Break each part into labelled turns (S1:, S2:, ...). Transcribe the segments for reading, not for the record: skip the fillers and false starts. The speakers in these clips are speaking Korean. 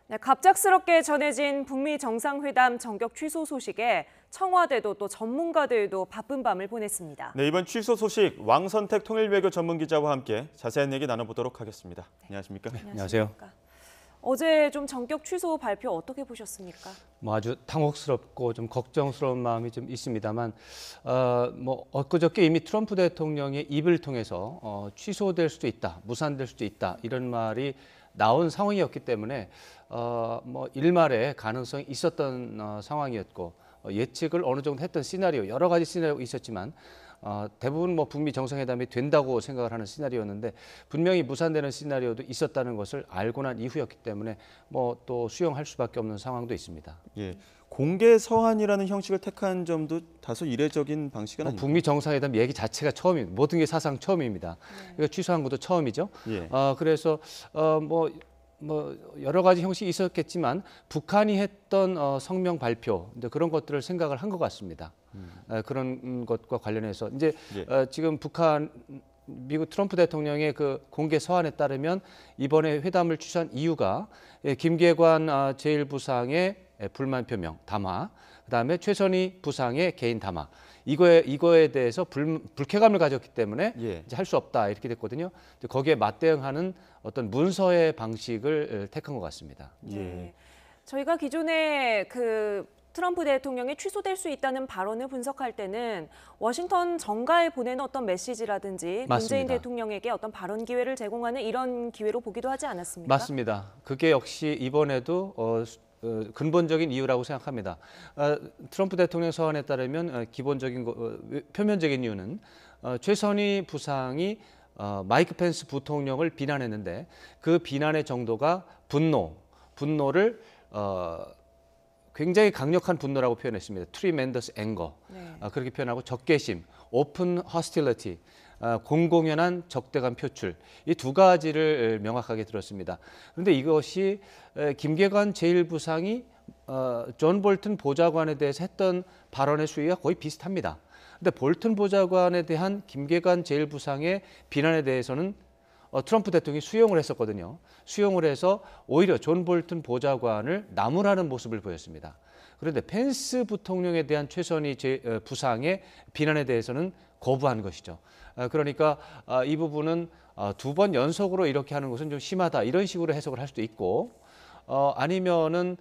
S1: 네, 갑작스럽게 전해진 북미 정상회담 전격 취소 소식에 청와대도 또 전문가들도 바쁜 밤을 보냈습니다.
S2: 네, 이번 취소 소식 왕선택 통일외교 전문기자와 함께 자세한 얘기 나눠보도록 하겠습니다. 안녕하십니까?
S3: 네, 안녕하세요.
S1: 어제 좀 전격 취소 발표 어떻게 보셨습니까?
S3: 아주 당혹스럽고 좀 걱정스러운 마음이 좀 있습니다만, 엊그저께 이미 트럼프 대통령의 입을 통해서 취소될 수도 있다, 무산될 수도 있다 이런 말이 나온 상황이었기 때문에 일말의 가능성이 있었던 상황이었고 예측을 어느 정도 했던 시나리오, 여러 가지 시나리오가 있었지만 대부분 북미 정상회담이 된다고 생각을 하는 시나리오였는데 분명히 무산되는 시나리오도 있었다는 것을 알고 난 이후였기 때문에 또 수용할 수밖에 없는 상황도 있습니다.
S2: 예, 공개 서한이라는 형식을 택한 점도 다소 이례적인 방식은 아닙니까?
S3: 북미 정상회담 얘기 자체가 처음입니다. 모든 게 사상 처음입니다. 그러니까 취소한 것도 처음이죠.
S2: 예.
S3: 그래서 여러 가지 형식이 있었겠지만 북한이 했던 성명 발표 그런 것들을 생각을 한 것 같습니다. 그런 것과 관련해서 이제 지금 미국 트럼프 대통령의 그 공개 서한에 따르면 이번에 회담을 취소한 이유가 김계관 제1부상의 불만 표명 담화, 그다음에 최선희 부상의 개인 담화 이거에 대해서 불쾌감을 가졌기 때문에 이제 할 수 없다 이렇게 됐거든요. 거기에 맞대응하는 어떤 문서의 방식을 택한 것 같습니다.
S1: 네. 저희가 기존에 트럼프 대통령이 취소될 수 있다는 발언을 분석할 때는 워싱턴 정가에 보내는 어떤 메시지라든지 문재인 대통령에게 어떤 발언 기회를 제공하는 이런 기회로 보기도 하지 않았습니까?
S3: 맞습니다. 그게 역시 이번에도 근본적인 이유라고 생각합니다. 트럼프 대통령 서한에 따르면 표면적인 이유는 최선희 부상이 마이크 펜스 부통령을 비난했는데 그 비난의 정도가 분노를 굉장히 강력한 분노라고 표현했습니다. Tremendous anger. 그렇게 표현하고 적개심, open hostility, 공공연한 적대감 표출. 이 두 가지를 명확하게 들었습니다. 그런데 이것이 김계관 제1부상이 존 볼튼 보좌관에 대해서 했던 발언의 수위가 거의 비슷합니다. 근데 볼튼 보좌관에 대한 김계관 제1부상의 비난에 대해서는 트럼프 대통령이 수용을 했었거든요. 수용을 해서 오히려 존 볼튼 보좌관을 나무라는 모습을 보였습니다. 그런데 펜스 부통령에 대한 최선희 부상의 비난에 대해서는 거부한 것이죠. 그러니까 이 부분은 두 번 연속으로 이렇게 하는 것은 좀 심하다 이런 식으로 해석을 할 수도 있고 아니면은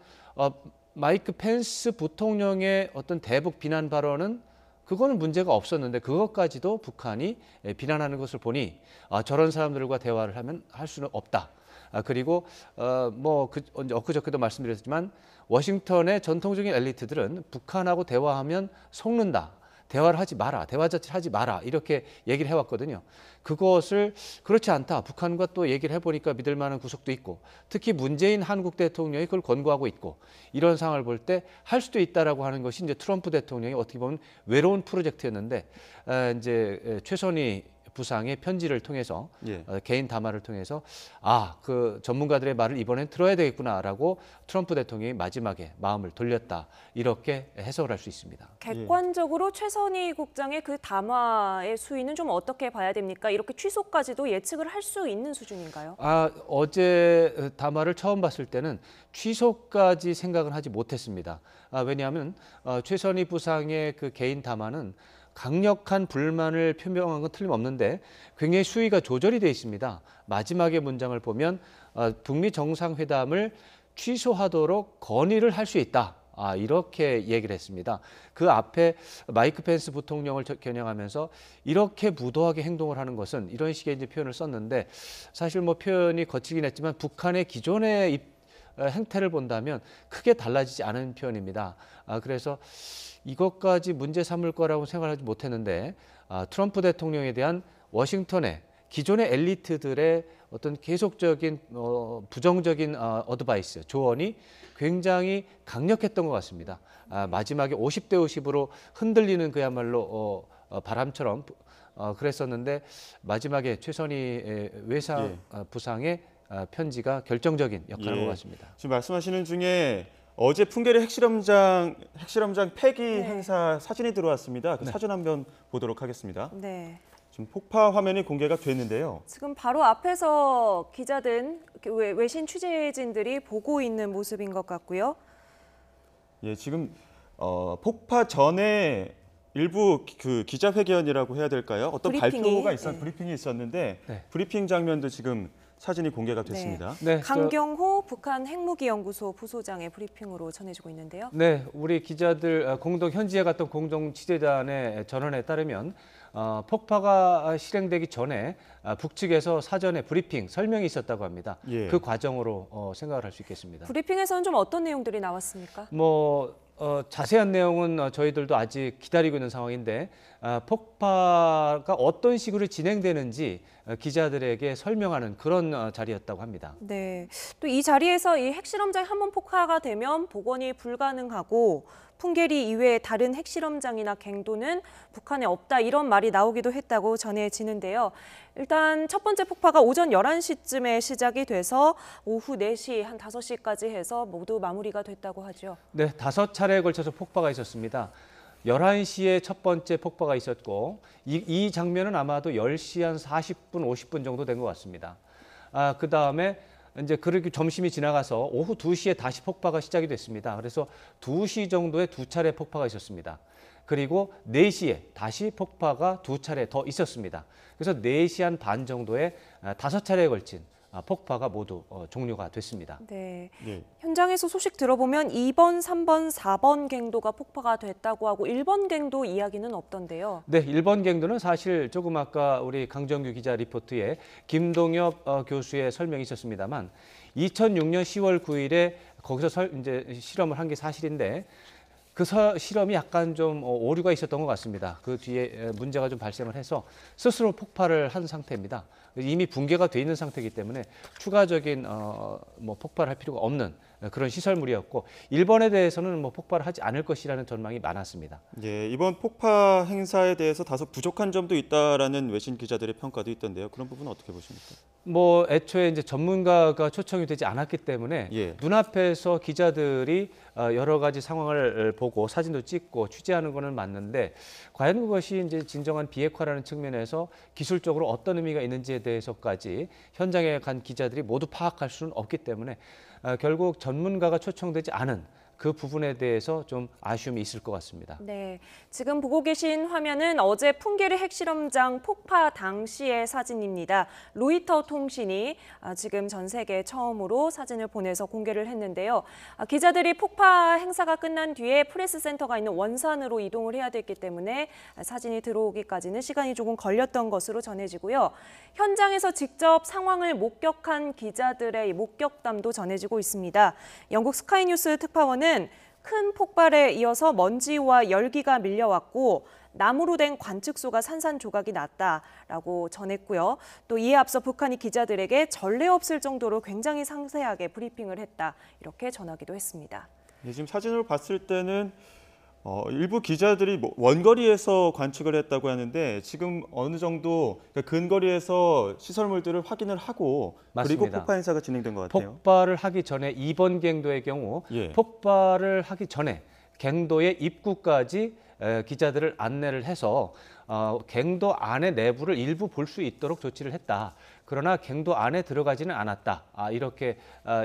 S3: 마이크 펜스 부통령의 어떤 대북 비난 발언은 그거는 문제가 없었는데 그것까지도 북한이 비난하는 것을 보니 저런 사람들과 대화를 할 수는 없다. 그리고 엊그저께도 말씀드렸지만 워싱턴의 전통적인 엘리트들은 북한하고 대화하면 속는다. 대화를 하지 마라. 대화 자체를 하지 마라. 이렇게 얘기를 해왔거든요. 그것을 그렇지 않다. 북한과 또 얘기를 해보니까 믿을 만한 구석도 있고 특히 문재인 한국 대통령이 그걸 권고하고 있고 이런 상황을 볼 때 할 수도 있다라고 하는 것이 이제 트럼프 대통령이 어떻게 보면 외로운 프로젝트였는데 이제 최선희 부상의 편지를 통해서 개인 담화를 통해서 그 전문가들의 말을 이번엔 들어야 되겠구나라고 트럼프 대통령이 마지막에 마음을 돌렸다 이렇게 해석을 할 수 있습니다.
S1: 객관적으로 최선희 국장의 그 담화의 수위는 좀 어떻게 봐야 됩니까? 이렇게 취소까지도 예측을 할 수 있는 수준인가요?
S3: 어제 담화를 처음 봤을 때는 취소까지 생각을 하지 못했습니다. 왜냐하면 최선희 부상의 그 개인 담화는 강력한 불만을 표명한 건 틀림없는데 굉장히 수위가 조절이 되어 있습니다. 마지막의 문장을 보면 북미 정상회담을 취소하도록 건의를 할 수 있다. 이렇게 얘기를 했습니다. 그 앞에 마이크 펜스 부통령을 겨냥하면서 이렇게 무도하게 행동을 하는 것은 이런 식의 이제 표현을 썼는데 사실 표현이 거칠긴 했지만 북한의 기존의 행태를 본다면 크게 달라지지 않은 표현입니다. 그래서 이것까지 문제 삼을 거라고 생각하지 못했는데 트럼프 대통령에 대한 워싱턴의 기존의 엘리트들의 어떤 계속적인 부정적인 어드바이스, 조언이 굉장히 강력했던 것 같습니다. 마지막에 50대 50으로 흔들리는 그야말로 바람처럼 그랬었는데 마지막에 최선희 부상의 편지가 결정적인 역할을 한 것 같습니다.
S2: 지금 말씀하시는 중에 어제 풍계리 핵실험장 폐기 행사 사진이 들어왔습니다. 그 사진 한번 보도록 하겠습니다.
S1: 네.
S2: 지금 폭파 화면이 공개가 됐는데요.
S1: 지금 바로 앞에서 기자들, 외신 취재진들이 보고 있는 모습인 것 같고요.
S2: 예, 지금 폭파 전에 일부 그 기자회견이라고 해야 될까요? 어떤 브리핑이 있었는데
S3: 네.
S2: 브리핑 장면도 지금 사진이 공개가 됐습니다.
S3: 네,
S1: 강경호 북한 핵무기연구소 부소장의 브리핑으로 전해지고 있는데요.
S3: 네, 우리 기자들 현지에 갔던 공동 취재단의 전언에 따르면 폭파가 실행되기 전에 북측에서 사전에 브리핑 설명이 있었다고 합니다.
S2: 예.
S3: 그 과정으로 생각을 할 수 있겠습니다.
S1: 브리핑에서는 좀 어떤 내용들이 나왔습니까?
S3: 자세한 내용은 저희들도 아직 기다리고 있는 상황인데 폭파가 어떤 식으로 진행되는지 기자들에게 설명하는 그런 자리였다고 합니다.
S1: 네, 또 이 자리에서 이 핵실험장이 한번 폭파가 되면 복원이 불가능하고 풍계리 이외의 다른 핵실험장이나 갱도는 북한에 없다 이런 말이 나오기도 했다고 전해지는데요. 일단 첫 번째 폭파가 오전 11시쯤에 시작이 돼서 오후 4시, 한 5시까지 해서 모두 마무리가 됐다고 하죠.
S3: 네, 5차례에 걸쳐서 폭파가 있었습니다. 11시에 첫 번째 폭파가 있었고 이 장면은 아마도 10시 한 40분, 50분 정도 된 것 같습니다. 그다음에 이제 그렇게 점심이 지나가서 오후 2시에 다시 폭파가 시작이 됐습니다. 그래서 2시 정도에 2차례 폭파가 있었습니다. 그리고 4시에 다시 폭파가 2차례 더 있었습니다. 그래서 4시 한 반 정도에 5차례에 걸친 폭파가 모두 종료가 됐습니다.
S1: 네.
S2: 예.
S1: 현장에서 소식 들어보면 2번, 3번, 4번 갱도가 폭파가 됐다고 하고 1번 갱도 이야기는 없던데요.
S3: 네, 1번 갱도는 사실 조금 아까 우리 강정규 기자 리포트에 김동엽 교수의 설명이 있었습니다만 2006년 10월 9일에 거기서 이제 실험을 한 게 사실인데 그 실험이 약간 좀 오류가 있었던 것 같습니다. 그 뒤에 문제가 좀 발생을 해서 스스로 폭발을 한 상태입니다. 이미 붕괴가 돼 있는 상태이기 때문에 추가적인 폭발을 할 필요가 없는 그런 시설물이었고 1번에 대해서는 폭발을 하지 않을 것이라는 전망이 많았습니다.
S2: 예, 이번 폭파 행사에 대해서 다소 부족한 점도 있다라는 외신 기자들의 평가도 있던데요. 그런 부분은 어떻게 보십니까?
S3: 애초에 이제 전문가가 초청이 되지 않았기 때문에
S2: 예.
S3: 눈앞에서 기자들이 여러 가지 상황을 보고 사진도 찍고 취재하는 거는 맞는데 과연 그것이 이제 진정한 비핵화라는 측면에서 기술적으로 어떤 의미가 있는지에 대해서까지 현장에 간 기자들이 모두 파악할 수는 없기 때문에 결국 전문가가 초청되지 않은 그 부분에 대해서 좀 아쉬움이 있을 것 같습니다.
S1: 네, 지금 보고 계신 화면은 어제 풍계리 핵실험장 폭파 당시의 사진입니다. 로이터 통신이 지금 전 세계 처음으로 사진을 보내서 공개를 했는데요. 기자들이 폭파 행사가 끝난 뒤에 프레스센터가 있는 원산으로 이동을 해야 됐기 때문에 사진이 들어오기까지는 시간이 조금 걸렸던 것으로 전해지고요. 현장에서 직접 상황을 목격한 기자들의 목격담도 전해지고 있습니다. 영국 스카이뉴스 특파원은 큰 폭발에 이어서 먼지와 열기가 밀려왔고 나무로 된 관측소가 산산조각이 났다라고 전했고요. 또 이에 앞서 북한이 기자들에게 전례 없을 정도로 굉장히 상세하게 브리핑을 했다 이렇게 전하기도 했습니다.
S2: 네, 지금 사진으로 봤을 때는 일부 기자들이 원거리에서 관측을 했다고 하는데 지금 어느 정도 근거리에서 시설물들을 확인을 하고
S3: 맞습니다.
S2: 그리고 폭파 행사가 진행된 것 같아요.
S3: 폭발을 하기 전에 2번 갱도의 경우
S2: 예.
S3: 폭발을 하기 전에 갱도의 입구까지 기자들을 안내를 해서 갱도 안의 내부를 일부 볼 수 있도록 조치를 했다. 그러나 갱도 안에 들어가지는 않았다. 이렇게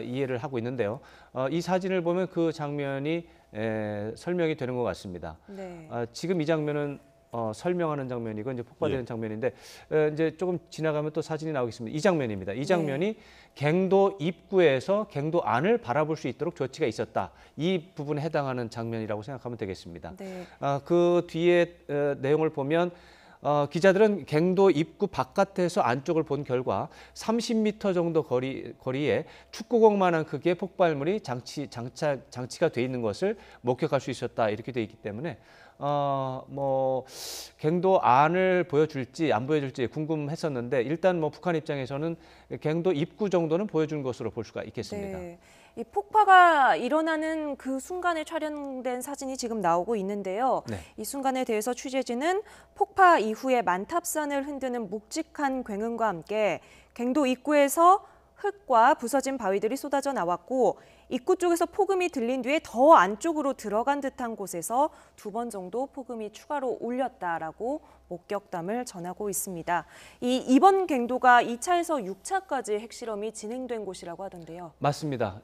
S3: 이해를 하고 있는데요. 이 사진을 보면 그 장면이 설명이 되는 것 같습니다.
S1: 네.
S3: 지금 이 장면은 설명하는 장면이고 이제 폭발되는
S2: 예.
S3: 장면인데 이제 조금 지나가면 또 사진이 나오겠습니다. 이 장면입니다. 이 장면이 갱도 입구에서 갱도 안을 바라볼 수 있도록 조치가 있었다. 이 부분에 해당하는 장면이라고 생각하면 되겠습니다.
S1: 네.
S3: 그 뒤에 내용을 보면 기자들은 갱도 입구 바깥에서 안쪽을 본 결과 30m 정도 거리에 축구공만한 크기의 폭발물이 장치가 돼 있는 것을 목격할 수 있었다 이렇게 돼 있기 때문에 갱도 안을 보여줄지 안 보여줄지 궁금했었는데 일단 북한 입장에서는 갱도 입구 정도는 보여준 것으로 볼 수가 있겠습니다.
S1: 네. 이 폭파가 일어나는 그 순간에 촬영된 사진이 지금 나오고 있는데요.
S3: 네.
S1: 이 순간에 대해서 취재진은 폭파 이후에 만탑산을 흔드는 묵직한 굉음과 함께 갱도 입구에서 흙과 부서진 바위들이 쏟아져 나왔고 입구 쪽에서 폭음이 들린 뒤에 더 안쪽으로 들어간 듯한 곳에서 2번 정도 폭음이 추가로 울렸다라고 목격담을 전하고 있습니다. 이 2번 갱도가 2차에서 6차까지 핵실험이 진행된 곳이라고 하던데요.
S3: 맞습니다.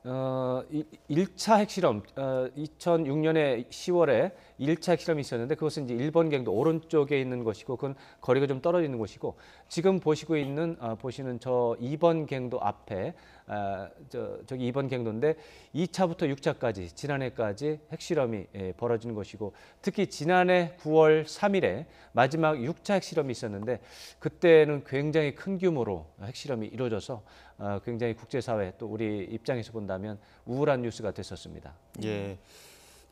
S3: 1차 핵실험, 2006년에 10월에 1차 핵실험이 있었는데 그것은 이제 1번 갱도 오른쪽에 있는 것이고 그건 거리가 좀 떨어져 있는 곳이고 지금 보시는 저 2번 갱도 앞에 저기 2번 갱도인데 2차부터 6차까지 지난해까지 핵실험이 벌어지는 것이고 특히 지난해 9월 3일에 마지막 6차 핵실험이 있었는데 그때는 굉장히 큰 규모로 핵실험이 이루어져서 굉장히 국제사회 또 우리 입장에서 본다면 우울한 뉴스가 됐었습니다.
S2: 예.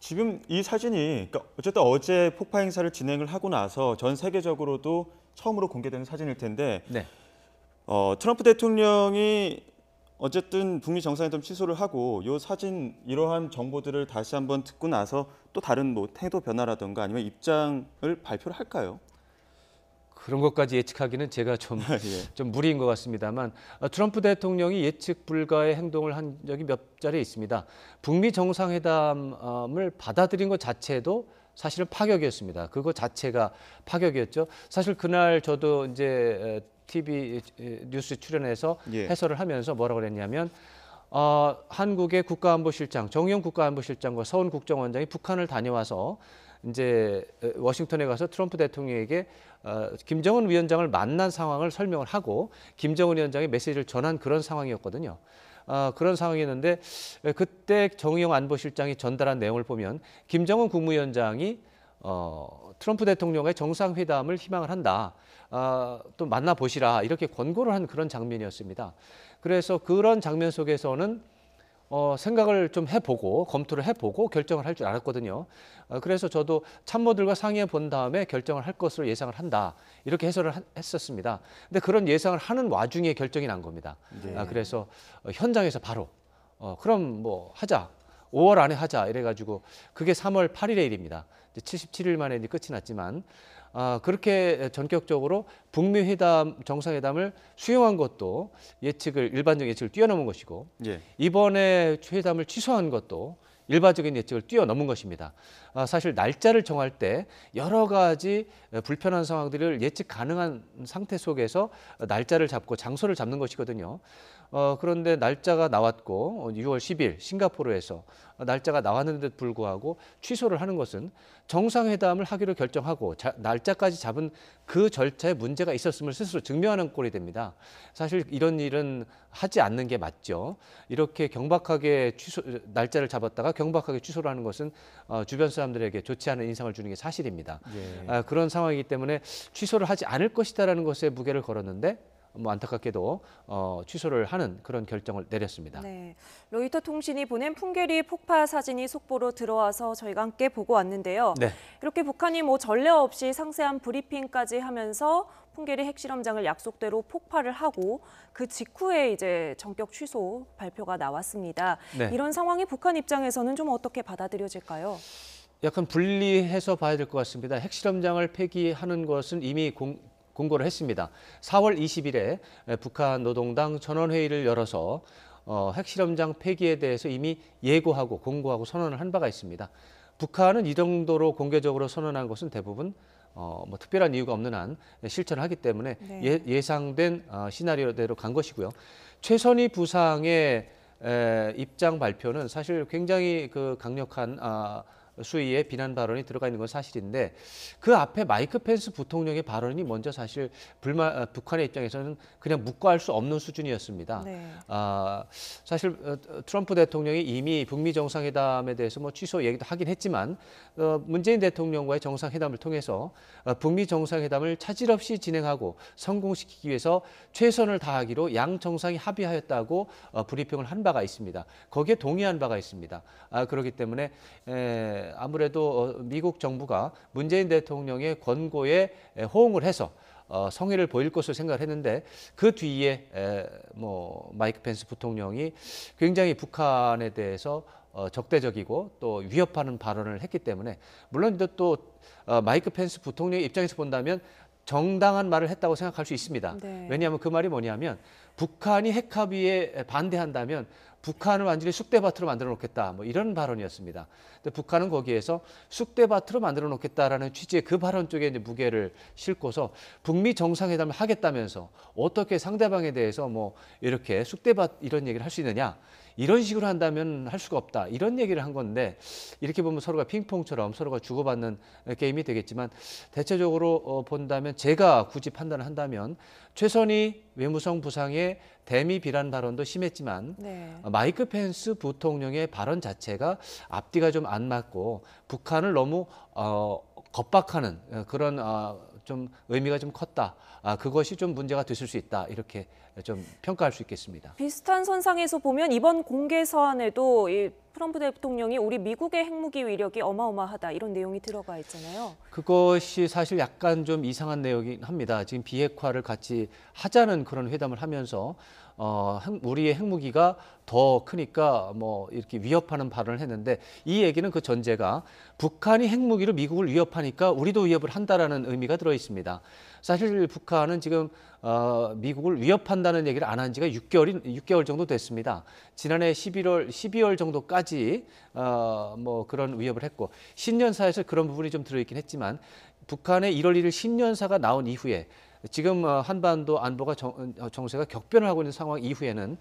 S2: 지금 이 사진이 그러니까 어쨌든 어제 폭파 행사를 진행을 하고 나서 전 세계적으로도 처음으로 공개되는 사진일 텐데
S3: 네.
S2: 트럼프 대통령이 어쨌든 북미 정상회담 취소를 하고 이 사진 이러한 정보들을 다시 한번 듣고 나서 또 다른 뭐 태도 변화라든가 아니면 입장을 발표를 할까요?
S3: 그런 것까지 예측하기는 제가 좀 무리인 것 같습니다만 트럼프 대통령이 예측 불가의 행동을 한 적이 몇 자리에 있습니다. 북미 정상회담을 받아들인 것 자체도 사실은 파격이었습니다. 그거 자체가 파격이었죠. 사실 그날 저도 이제 TV 뉴스 출연해서 해설을 하면서 뭐라고 그랬냐면 한국의 국가안보실장 정의용 국가안보실장과 서훈 국정원장이 북한을 다녀와서 이제 워싱턴에 가서 트럼프 대통령에게 김정은 위원장을 만난 상황을 설명을 하고 김정은 위원장의 메시지를 전한 그런 상황이었거든요. 그런 상황이었는데 그때 정의용 안보실장이 전달한 내용을 보면 김정은 국무위원장이 트럼프 대통령의 정상회담을 희망을 한다. 또 만나보시라 이렇게 권고를 한 그런 장면이었습니다. 그래서 그런 장면 속에서는 생각을 좀 해보고 검토를 해보고 결정을 할 줄 알았거든요. 그래서 저도 참모들과 상의해 본 다음에 결정을 할 것으로 예상을 한다. 이렇게 해설을 했었습니다. 근데 그런 예상을 하는 와중에 결정이 난 겁니다. 그래서 현장에서 바로 그럼 뭐 하자. 5월 안에 하자 이래가지고 그게 3월 8일의 일입니다. 77일 만에 끝이 났지만 그렇게 전격적으로 북미 회담 정상회담을 수용한 것도 일반적인 예측을 뛰어넘은 것이고 이번에 회담을 취소한 것도 일반적인 예측을 뛰어넘은 것입니다. 사실 날짜를 정할 때 여러 가지 불편한 상황들을 예측 가능한 상태 속에서 날짜를 잡고 장소를 잡는 것이거든요. 그런데 날짜가 나왔고 6월 10일 싱가포르에서 날짜가 나왔는데도 불구하고 취소를 하는 것은 정상회담을 하기로 결정하고 날짜까지 잡은 그 절차에 문제가 있었음을 스스로 증명하는 꼴이 됩니다. 사실 이런 일은 하지 않는 게 맞죠. 이렇게 경박하게 날짜를 잡았다가 경박하게 취소를 하는 것은 주변 사람들에게 좋지 않은 인상을 주는 게 사실입니다. 그런 상황이기 때문에 취소를 하지 않을 것이다라는 것에 무게를 걸었는데 뭐 안타깝게도 취소를 하는 그런 결정을 내렸습니다.
S1: 네, 로이터 통신이 보낸 풍계리 폭파 사진이 속보로 들어와서 저희가 함께 보고 왔는데요.
S3: 네.
S1: 이렇게 북한이 뭐 전례 없이 상세한 브리핑까지 하면서 풍계리 핵실험장을 약속대로 폭파를 하고 그 직후에 이제 전격 취소 발표가 나왔습니다.
S3: 네.
S1: 이런 상황이 북한 입장에서는 좀 어떻게 받아들여질까요?
S3: 약간 분리해서 봐야 될 것 같습니다. 핵실험장을 폐기하는 것은 이미 공고를 했습니다. 4월 20일에 북한 노동당 전원회의를 열어서 핵실험장 폐기에 대해서 이미 예고하고 공고하고 선언을 한 바가 있습니다. 북한은 이 정도로 공개적으로 선언한 것은 대부분 뭐 특별한 이유가 없는 한 실천을 하기 때문에 예상된 시나리오대로 간 것이고요. 최선희 부상의 입장 발표는 사실 굉장히 그 강력한 수위의 비난 발언이 들어가 있는 건 사실인데 그 앞에 마이크 펜스 부통령의 발언이 먼저 사실 북한의 입장에서는 그냥 묵과할 수 없는 수준이었습니다. 사실 트럼프 대통령이 이미 북미 정상회담에 대해서 뭐 취소 얘기도 하긴 했지만 문재인 대통령과의 정상회담을 통해서 북미 정상회담을 차질 없이 진행하고 성공시키기 위해서 최선을 다하기로 양 정상이 합의하였다고 브리핑을 한 바가 있습니다. 거기에 동의한 바가 있습니다. 그렇기 때문에 아무래도 미국 정부가 문재인 대통령의 권고에 호응을 해서 성의를 보일 것으로 생각을 했는데 그 뒤에 뭐 마이크 펜스 부통령이 굉장히 북한에 대해서 적대적이고 또 위협하는 발언을 했기 때문에 물론 또 마이크 펜스 부통령의 입장에서 본다면 정당한 말을 했다고 생각할 수 있습니다. 왜냐하면 그 말이 뭐냐면 북한이 핵합의에 반대한다면 북한을 완전히 쑥대밭으로 만들어 놓겠다. 뭐 이런 발언이었습니다. 근데 북한은 거기에서 쑥대밭으로 만들어 놓겠다라는 취지의 그 발언 쪽에 이제 무게를 싣고서 북미 정상회담을 하겠다면서 어떻게 상대방에 대해서 뭐 이렇게 쑥대밭 이런 얘기를 할 수 있느냐. 이런 식으로 한다면 할 수가 없다. 이런 얘기를 한 건데 이렇게 보면 서로가 핑퐁처럼 서로가 주고받는 게임이 되겠지만 대체적으로 본다면 제가 굳이 판단을 한다면 최선희 외무성 부상의 대미 비난 발언도 심했지만
S1: 네.
S3: 마이크 펜스 부통령의 발언 자체가 앞뒤가 좀 안 맞고 북한을 너무 겁박하는 그런 좀 의미가 좀 컸다. 그것이 좀 문제가 됐을 수 있다. 이렇게 좀 평가할 수 있겠습니다.
S1: 비슷한 선상에서 보면 이번 공개 서한에도 이 트럼프 대통령이 우리 미국의 핵무기 위력이 어마어마하다 이런 내용이 들어가 있잖아요.
S3: 그것이 사실 약간 좀 이상한 내용이긴 합니다. 지금 비핵화를 같이 하자는 그런 회담을 하면서 우리의 핵무기가 더 크니까 뭐 이렇게 위협하는 발언을 했는데 이 얘기는 그 전제가 북한이 핵무기로 미국을 위협하니까 우리도 위협을 한다라는 의미가 들어 있습니다. 사실 북한은 지금 미국을 위협한다는 얘기를 안 한 지가 6개월 정도 됐습니다. 지난해 12월 정도까지 뭐 그런 위협을 했고 신년사에서 그런 부분이 좀 들어있긴 했지만 북한의 1월 1일 신년사가 나온 이후에 지금 한반도 안보가 정세가 격변을 하고 있는 상황 이후에는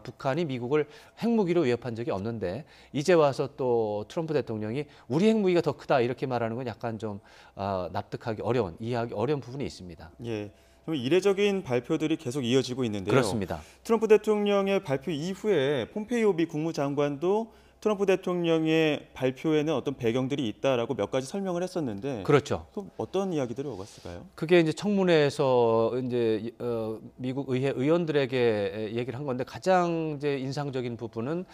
S3: 북한이 미국을 핵무기로 위협한 적이 없는데 이제 와서 또 트럼프 대통령이 우리 핵무기가 더 크다 이렇게 말하는 건 약간 좀 납득하기 어려운, 이해하기 어려운 부분이 있습니다.
S2: 예. 좀 이례적인 발표들이 계속 이어지고 있는데요.
S3: 그렇습니다.
S2: 트럼프 대통령의 발표 이후에 폼페이오 미 국무장관도 트럼프 대통령의 발표에는 어떤 배경들이 있다라고 몇 가지 설명을 했었는데,
S3: 그렇죠.
S2: 또 어떤 이야기들이 오갔을까요?
S3: 그게 이제 청문회에서 이제 미국 의회 의원들에게 얘기를 한 건데 가장 이제 인상적인 부분은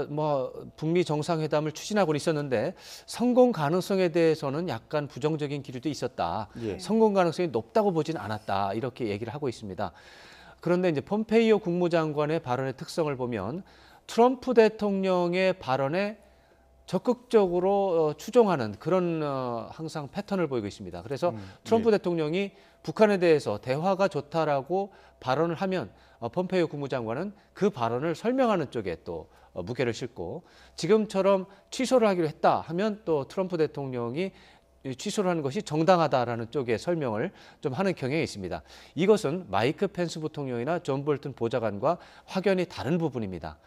S3: 뭐 북미 정상회담을 추진하고 있었는데 성공 가능성에 대해서는 약간 부정적인 기류도 있었다.
S2: 예.
S3: 성공 가능성이 높다고 보지는 않았다. 이렇게 얘기를 하고 있습니다. 그런데 이제 폼페이오 국무장관의 발언의 특성을 보면 트럼프 대통령의 발언에 적극적으로 추종하는 그런 항상 패턴을 보이고 있습니다. 그래서 트럼프 대통령이 북한에 대해서 대화가 좋다라고 발언을 하면 폼페이오 국무장관은 그 발언을 설명하는 쪽에 또 무게를 싣고 지금처럼 취소를 하기로 했다 하면 또 트럼프 대통령이 취소를 하는 것이 정당하다라는 쪽의 설명을 좀 하는 경향이 있습니다. 이것은 마이크 펜스 부통령이나 존 볼튼 보좌관과 확연히 다른 부분입니다.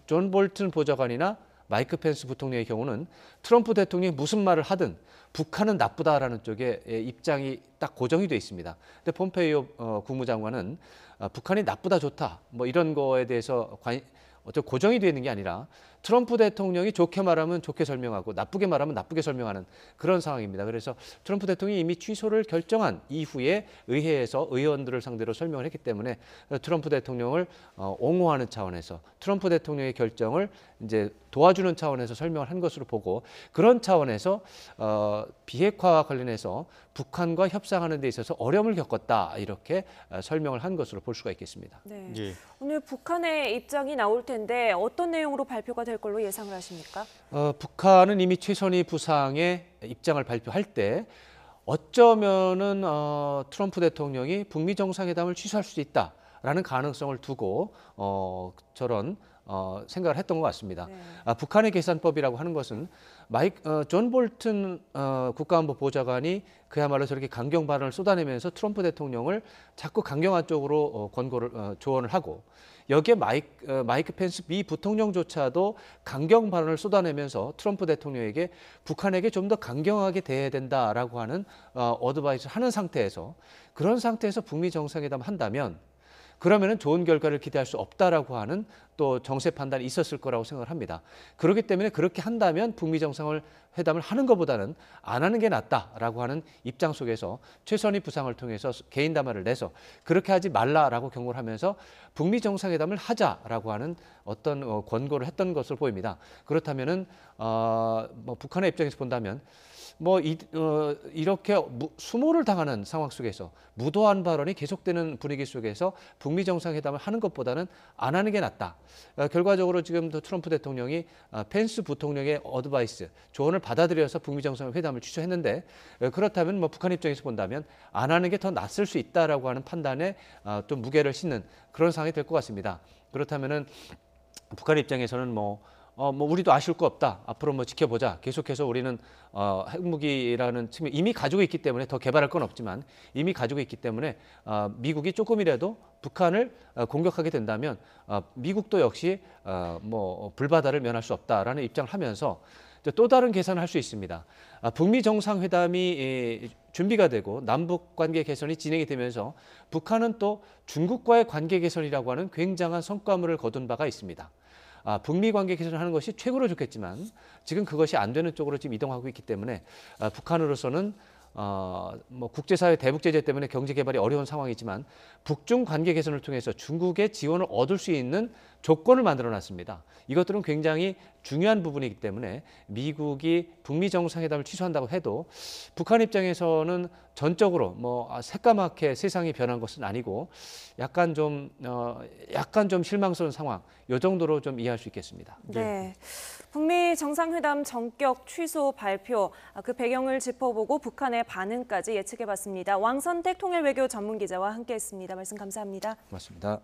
S3: 존 볼튼 보좌관이나 마이크 펜스 부통령의 경우는 트럼프 대통령이 무슨 말을 하든 북한은 나쁘다라는 쪽에 입장이 딱 고정이 돼 있습니다. 근데 폼페이오 국무장관은 북한이 나쁘다 좋다 뭐 이런 거에 대해서 고정이 되어 있는 게 아니라 트럼프 대통령이 좋게 말하면 좋게 설명하고 나쁘게 말하면 나쁘게 설명하는 그런 상황입니다. 그래서 트럼프 대통령이 이미 취소를 결정한 이후에 의회에서 의원들을 상대로 설명을 했기 때문에 트럼프 대통령을 옹호하는 차원에서 트럼프 대통령의 결정을 이제 도와주는 차원에서 설명을 한 것으로 보고 그런 차원에서 비핵화와 관련해서 북한과 협상하는 데 있어서 어려움을 겪었다 이렇게 설명을 한 것으로 볼 수가 있겠습니다.
S1: 네.
S2: 예.
S1: 오늘 북한의 입장이 나올 텐데 어떤 내용으로 발표가 될 걸로 예상을 하십니까?
S3: 북한은 이미 최선희 부상의 입장을 발표할 때 어쩌면은 트럼프 대통령이 북미 정상회담을 취소할 수도 있다라는 가능성을 두고 저런 생각을 했던 것 같습니다.
S1: 네.
S3: 북한의 계산법이라고 하는 것은 존 볼튼 국가안보 보좌관이 그야말로 저렇게 강경 발언을 쏟아내면서 트럼프 대통령을 자꾸 강경한 쪽으로 조언을 하고 여기에 마이크 펜스 미 부통령조차도 강경 발언을 쏟아내면서 트럼프 대통령에게 북한에게 좀 더 강경하게 대해야 된다라고 하는 어드바이스를 하는 상태에서 그런 상태에서 북미 정상회담을 한다면 그러면은 좋은 결과를 기대할 수 없다라고 하는 또 정세 판단이 있었을 거라고 생각을 합니다. 그렇기 때문에 그렇게 한다면 북미 정상회담을 하는 것보다는 안 하는 게 낫다라고 하는 입장 속에서 최선희 부상을 통해서 개인 담화를 내서 그렇게 하지 말라라고 경고를 하면서 북미 정상회담을 하자라고 하는 어떤 권고를 했던 것으로 보입니다. 그렇다면은 뭐 북한의 입장에서 본다면 뭐 이렇게 수모를 당하는 상황 속에서 무도한 발언이 계속되는 분위기 속에서 북미 정상회담을 하는 것보다는 안 하는 게 낫다. 결과적으로 지금도 트럼프 대통령이 펜스 부통령의 어드바이스, 조언을 받아들여서 북미 정상회담을 취소했는데 그렇다면 뭐 북한 입장에서 본다면 안 하는 게 더 낫을 수 있다라고 하는 판단에 좀 무게를 싣는 그런 상황이 될 것 같습니다. 그렇다면은 북한 입장에서는 뭐 우리도 아쉬울 거 없다. 앞으로 뭐 지켜보자. 계속해서 우리는 핵무기라는 측면 이미 가지고 있기 때문에 더 개발할 건 없지만 이미 가지고 있기 때문에 미국이 조금이라도 북한을 공격하게 된다면 미국도 역시 뭐 불바다를 면할 수 없다라는 입장을 하면서 또 다른 계산을 할 수 있습니다. 북미 정상회담이 준비가 되고 남북 관계 개선이 진행이 되면서 북한은 또 중국과의 관계 개선이라고 하는 굉장한 성과물을 거둔 바가 있습니다. 북미 관계 개선을 하는 것이 최고로 좋겠지만 지금 그것이 안 되는 쪽으로 지금 이동하고 있기 때문에 북한으로서는 뭐 국제사회 대북 제재 때문에 경제 개발이 어려운 상황이지만 북중 관계 개선을 통해서 중국의 지원을 얻을 수 있는 조건을 만들어 놨습니다. 이것들은 굉장히 중요한 부분이기 때문에 미국이 북미 정상회담을 취소한다고 해도 북한 입장에서는 전적으로 뭐 새까맣게 세상이 변한 것은 아니고 약간 좀 실망스러운 상황, 이 정도로 좀 이해할 수 있겠습니다.
S1: 네. 북미 정상회담 전격 취소 발표, 그 배경을 짚어보고 북한의 반응까지 예측해봤습니다. 왕선택 통일외교 전문기자와 함께했습니다. 말씀 감사합니다.
S3: 고맙습니다.